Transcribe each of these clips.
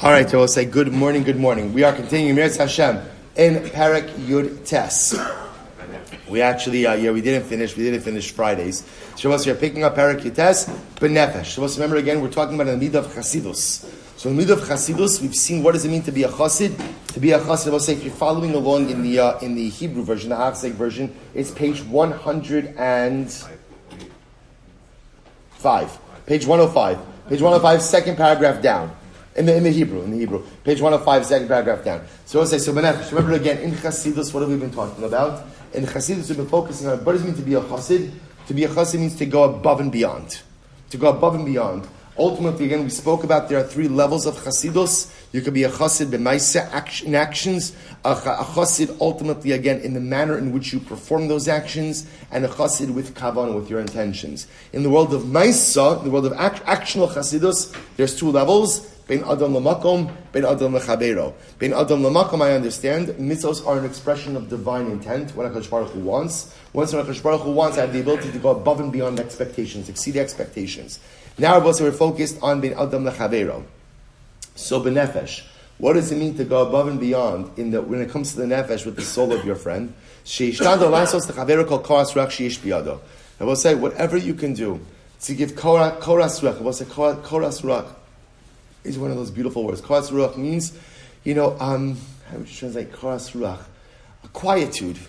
All right, so we'll say good morning, good morning. We are continuing Mesillas Hashem in Parak Yud Tes. We actually, we didn't finish Fridays. So we're picking up Parak Yud Tes, Benefesh. So remember again, we're talking about the midah of Chasidus. So in the midah of Chasidus, we've seen what does it mean to be a Chasid. To be a Chasid, we'll say if you're following along in the Hebrew version, the Hachzek version, it's page 105. Page 105. Page 105, second paragraph down. In the Hebrew. Page 105, second paragraph down. So we'll say, Benefesh, remember again, in Chasidus, what have we been talking about? In Chasidus, we've been focusing on what does it mean to be a Chasid. To be a Chasid means to go above and beyond. To go above and beyond. Ultimately, again, we spoke about there are three levels of Chasidus. You could be a Chasid b'maisa in actions, a Chasid ultimately, again, in the manner in which you perform those actions, and a Chasid with kavanah, with your intentions. In the world of Maisa, in the world of actional Chasidus, there's two levels. Bein Adam Lamakom, Bein Adam Lechavero. Bein Adam Lamakom, I understand, mitzvos are an expression of divine intent, what HaKadosh Baruch Hu wants. Once what HaKadosh Baruch Hu wants, I have the ability to go above and beyond expectations, exceed expectations. Now we're focused on Bein Adam Lechavero. So Benefesh, what does it mean to go above and beyond when it comes to the Nefesh with the soul of your friend? I will say, whatever you can do to give Koras Ruach, I will say Koras Ruach is one of those beautiful words. Koras Ruach means, how would you translate Koras Ruach? A quietude,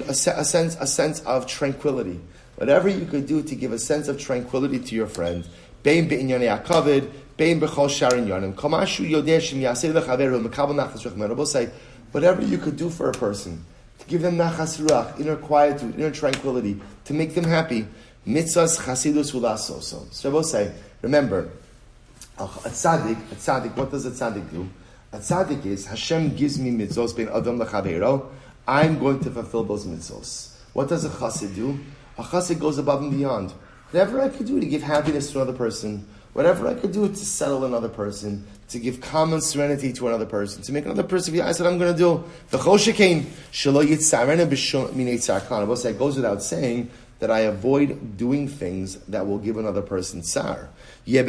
a sense of tranquility. Whatever you could do to give a sense of tranquility to your friend, bein b'inyonei hakavid, bein b'chol sharin yonim, kamashu yodeh shem yaseh lechaveru mekabel nachas ruach mero. We'll say, whatever you could do for a person, to give them nachas ruach, inner quietude, inner tranquility, to make them happy, mitzvahs chasidus ulasoso. So we'll say, remember, a tzaddik, what does a tzaddik do? A tzaddik is, Hashem gives me mitzvos bein adam lechavero, I'm going to fulfill those mitzvos. What does a chassid do? A chassid goes above and beyond. Whatever I could do to give happiness to another person, whatever I could do to settle another person, to give calm and serenity to another person, to make another person feel, I said I'm going to do. I will say, it goes without saying that I avoid doing things that will give another person tsar. So both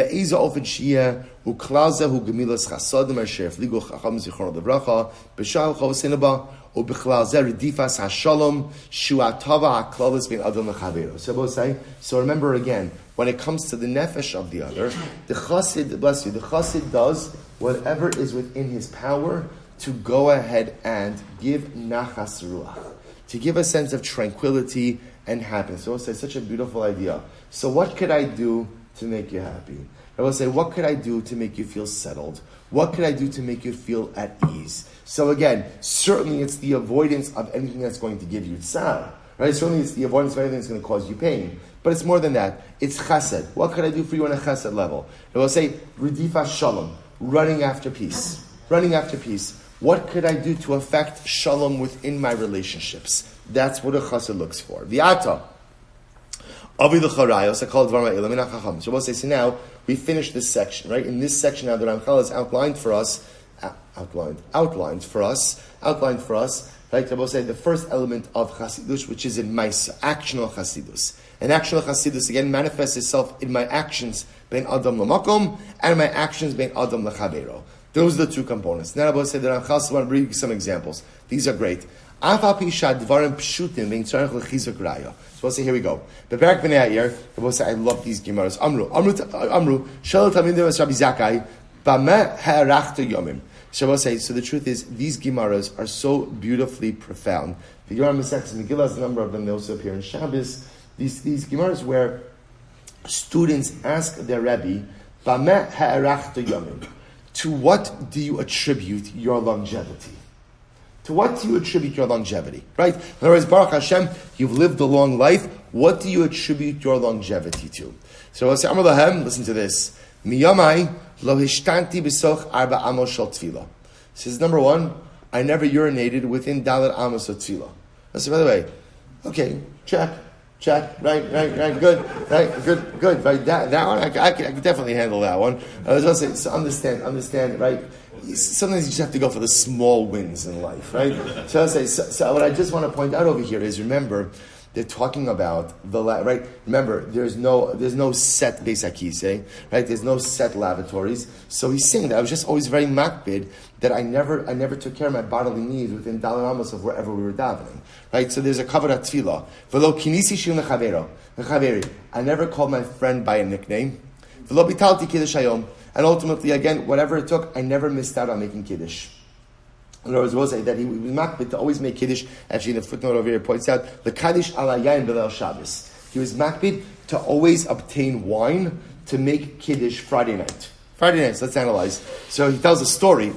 say. So remember again, when it comes to the nefesh of the other, the chassid, bless you, the chassid does whatever is within his power to go ahead and give nachas ruach, to give a sense of tranquility and happiness. So we'll say, such a beautiful idea. So what could I do to make you happy? I will say, what could I do to make you feel settled? What could I do to make you feel at ease? So again, certainly it's the avoidance of anything that's going to give you tsar. Right? Certainly it's the avoidance of anything that's going to cause you pain. But it's more than that. It's chesed. What could I do for you on a chesed level? I will say, Redifa Shalom, running after peace. Running after peace. What could I do to affect shalom within my relationships? That's what a chesed looks for. V'ata. So we'll say, so now we finished this section, right? In this section now, the Ramchal has outlined for us, right? I will say the first element of Chasidus, which is in Maisa, actional Chasidus. And actional Chasidus, again, manifests itself in my actions, bein Adam Lamakom, and my actions, bein Adam Lechavero. Those are the two components. Now I will say the Ramchal, I want to bring you some examples. These are great. So we'll say, here we go. Beperek B'nei Ha'ir, we'll say, I love these Gemaras. Amru, Shel Talmidim Rabbi Zakkai, Bameh Ha'arachta Yomim. So we'll say, so the truth is, these Gemaras are so beautifully profound. The Gemara Masechtas Megillah has a number of them. They also appear in Shabbos. These Gemaras where students ask their Rebbe, Bameh Ha'arachta Yomim, to what do you attribute your longevity? To what do you attribute your longevity? Right? In other words, Baruch Hashem, you've lived a long life. What do you attribute your longevity to? So I'll say, Amar Lahem, listen to this. Miyamai lo hishtanti b'soch arba amos shel tefillah. Says, number one, I never urinated within dalet amos of tefillah. I said, by the way, okay, check, right, good, right, that one, I can definitely handle that one. I was going to say, so understand, right? Sometimes you just have to go for the small wins in life, right? So I say, so what I just want to point out over here is, remember, they're talking about right. Remember, there's no set Beis HaKisei, right? There's no set lavatories. So he's saying that I was just always very makbid that I never took care of my bodily needs within Dalar Amos of wherever we were davening, right? So there's a kavod tefillah. V'lo kinisi shil nechaveri. I never called my friend by a nickname. V'lo bitalti kiddush hayom. And ultimately, again, whatever it took, I never missed out on making kiddush. In other words, we'll say that he was makbid to always make kiddush. Actually, the footnote over here points out the kaddish ala yain b'leil Shabbos. He was makbid to always obtain wine to make kiddush Friday night. Friday nights. Let's analyze. So he tells a story.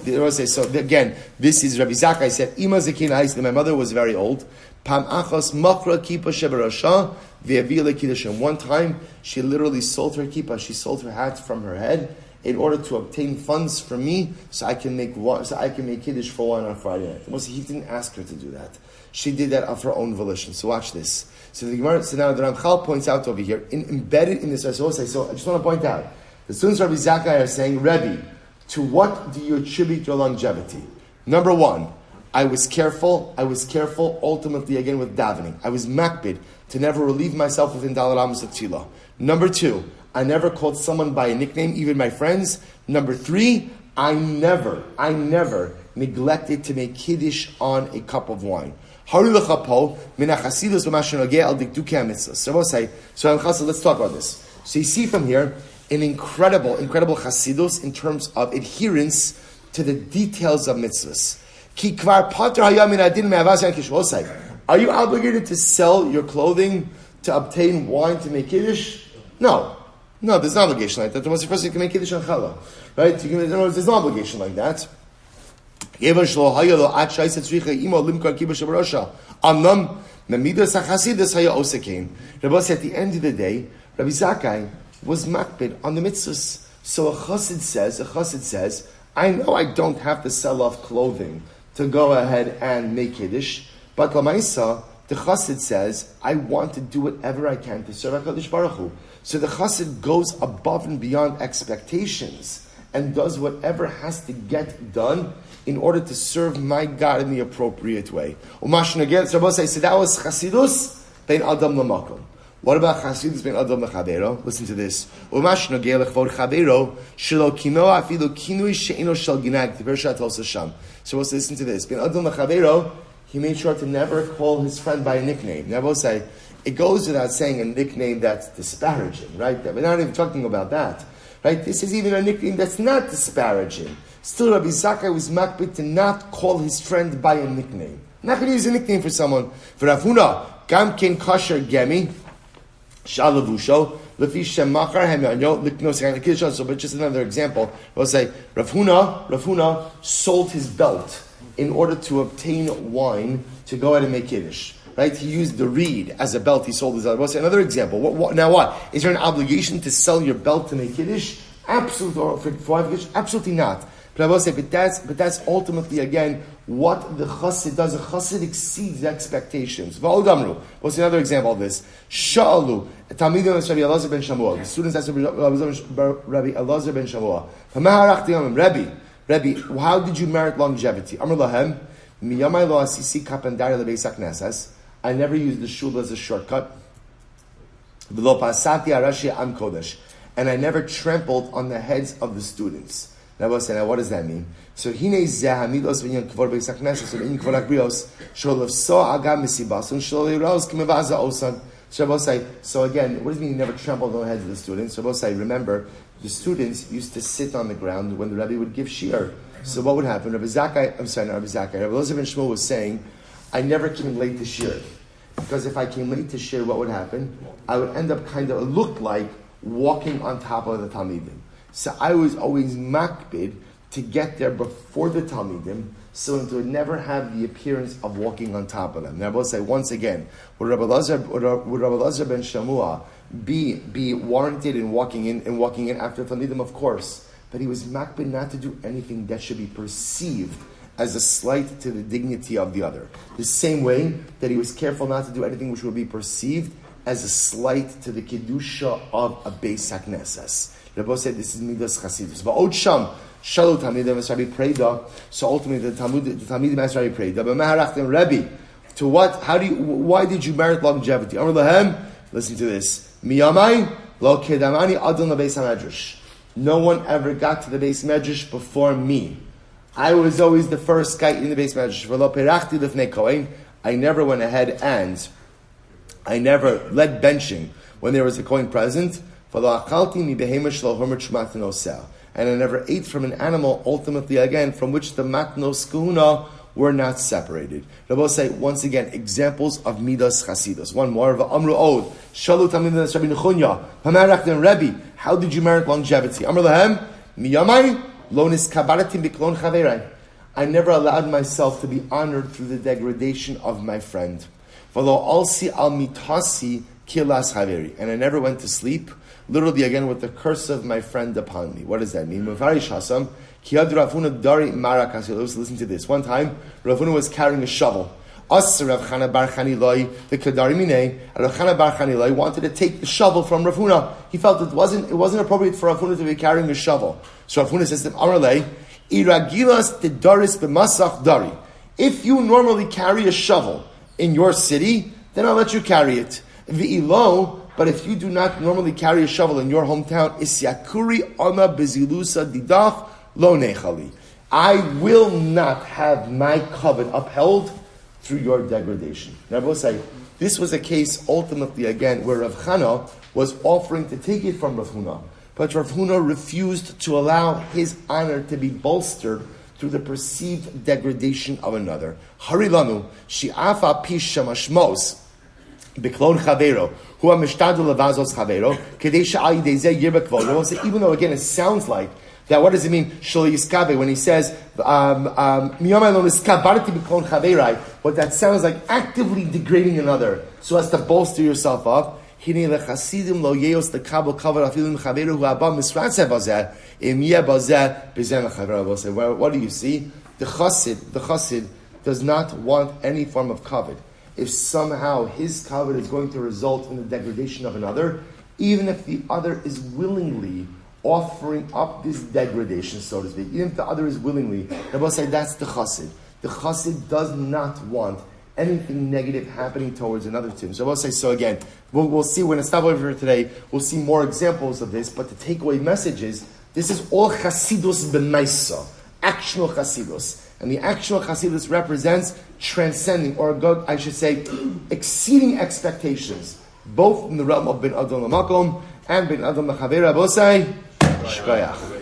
So again, this is Rabbi Zakkai said, "Ima zekina." My mother was very old. Pam achos makra kippah shebarasha ve'avila kiddush. One time, she literally sold her kippah. She sold her hat from her head in order to obtain funds from me, so I can make kiddush for wine on Friday night. He didn't ask her to do that. She did that of her own volition. So watch this. So the Gemara, so now the Ramchal points out over here, embedded in this. So I just want to point out, the students of Rabbi Zakkai are saying, Rebbe, to what do you attribute your longevity? Number one, I was careful ultimately again with davening. I was makbid to never relieve myself within Dalar Amos of Tefillah. Number two, I never called someone by a nickname, even my friends. Number three, I never neglected to make kiddush on a cup of wine. So let's talk about this. So you see from here an incredible chasidus in terms of adherence to the details of mitzvahs. Are you obligated to sell your clothing to obtain wine to make kiddush? No, there's no obligation like that. The most first you can make kiddush on challah, right? There's no obligation like that. Rabbi said at the end of the day, Rabbi Zakkai was makbid on the mitzvahs. So a chassid says, I know I don't have to sell off clothing to go ahead and make kiddush, but lamaisa, the chassid says, I want to do whatever I can to serve HaKadosh Baruch Hu. So the chassid goes above and beyond expectations and does whatever has to get done in order to serve my God in the appropriate way. So that was chasidus bein adam lamakom. What about chasidus bein adam lechavero? Listen to this. So listen to this. Bein adam lechavero, he made sure to never call his friend by a nickname. Now, I will say, it goes without saying a nickname that's disparaging, right? We're not even talking about that, right? This is even a nickname that's not disparaging. Still, Rabbi Zakkai was makbid to not call his friend by a nickname. Not going to use a nickname for someone. For Rav Huna, gam ken kasher gemi, shalavusho, lefi shem machar hemanyo, liknos kiddush. So, but just another example. We'll say, Rav Huna sold his belt in order to obtain wine to go ahead and make kiddush. Right? He used the reed as a belt. He sold his belt. Another example. Now what? Is there an obligation to sell your belt to make kiddush? Absolutely not. But I will say, but that's ultimately again what the chassid does. The chassid exceeds expectations. V'odamru. What's another example of this? Sha'alu. Talmidim Rabbi Elazar ben Shamua. The students asked Rabbi Elazar ben Shamua. Rabbi, how did you merit longevity? Amar lahem. Miyamai lo asisi kapandari lebeis haknesas. I never used the shul as a shortcut. And I never trampled on the heads of the students. Now, what does that mean? So, so again, what does it mean you never trampled on the heads of the students? So, remember, the students used to sit on the ground when the Rebbe would give shiur. So what would happen? Rabbi Elazar ben Shmuel was saying, I never came late to shiur. Because if I came late to shiur, what would happen? I would end up look like walking on top of the Talmidim. So I was always makbid to get there before the Talmidim, so it would never have the appearance of walking on top of them. Now I will say once again, would Rabbi Elazar ben Shamua be warranted in walking in after Talmidim? Of course. But he was makbid not to do anything that should be perceived as a slight to the dignity of the other. The same way that he was careful not to do anything which would be perceived as a slight to the kedusha of a beis haknesses. Rabbi said this is midas chasidus. Va'od sham shalu talmidim esrabi preda. So ultimately the talmidim esrabi preda. But maharachtem Rabbi, To what? Why did you merit longevity? Amar lahem, listen to this. Miyamai lo kedamani adon lebeis hamedrash. No one ever got to the Beis Medrash before me. I was always the first guy in the Beis Medrash. V'lo perachti lifnei kohen. I never went ahead and I never led benching when there was a kohen present. V'lo achalti mi behemish lo homer shumat nosel. And I never ate from an animal, ultimately again, from which the matnos kahuna were not separated. Rabbi say, once again, examples of midas chasidus. One more, v'amru od, shalu tamidas Rabbi Nechunya, hamarach den Rebbe, how did you merit longevity? Amr lahem, miyamai, lo niskabaratim biklon chaverai. I never allowed myself to be honored through the degradation of my friend. V'lo alsi al mitasi kilas chaveri. And I never went to sleep, literally again, with the curse of my friend upon me. What does that mean? Mufarish hasam, listen to this. One time, Rav Huna was carrying a shovel. Rav Chana bar Chanilai, the Kedari Minei, Rav Chana bar Chanilai wanted to take the shovel from Rav Huna. He felt it wasn't appropriate for Rav Huna to be carrying a shovel. So Rav Huna says to him, Amarlei, Iragilas te daris b'masach dari. If you normally carry a shovel in your city, then I'll let you carry it. V'ilo, but if you do not normally carry a shovel in your hometown, isyakuri ona bezilusa didach, lo nechali. I will not have my covenant upheld through your degradation. Now I will say, this was a case ultimately again where Rav Chana was offering to take it from Rav Huna, but Rav Huna refused to allow his honor to be bolstered through the perceived degradation of another. Harilanu shi'afa pish shamashmos biklon chavero huamishtadu levazos chavero kedei sha'al yidei zeh yirba kvodo. Even though again it sounds like that, what does it mean? When he says, what that sounds like actively degrading another so as to bolster yourself up. What do you see? The chassid does not want any form of kavod. If somehow his kavod is going to result in the degradation of another, even if the other is willingly offering up this degradation, so to speak, even if the other is willingly, Rabbi say that's the chassid. The chassid does not want anything negative happening towards another to him. So Rabbi say, so again, we'll see, when it's stop over here today, we'll see more examples of this, but the takeaway message is, this is all chasidus b'maisa, actional chasidus. And the actional chasidus represents transcending, or I should say, exceeding expectations, both in the realm of bin adam l'makom and bin adam l'chaver. Rabbi say, Shkoyach.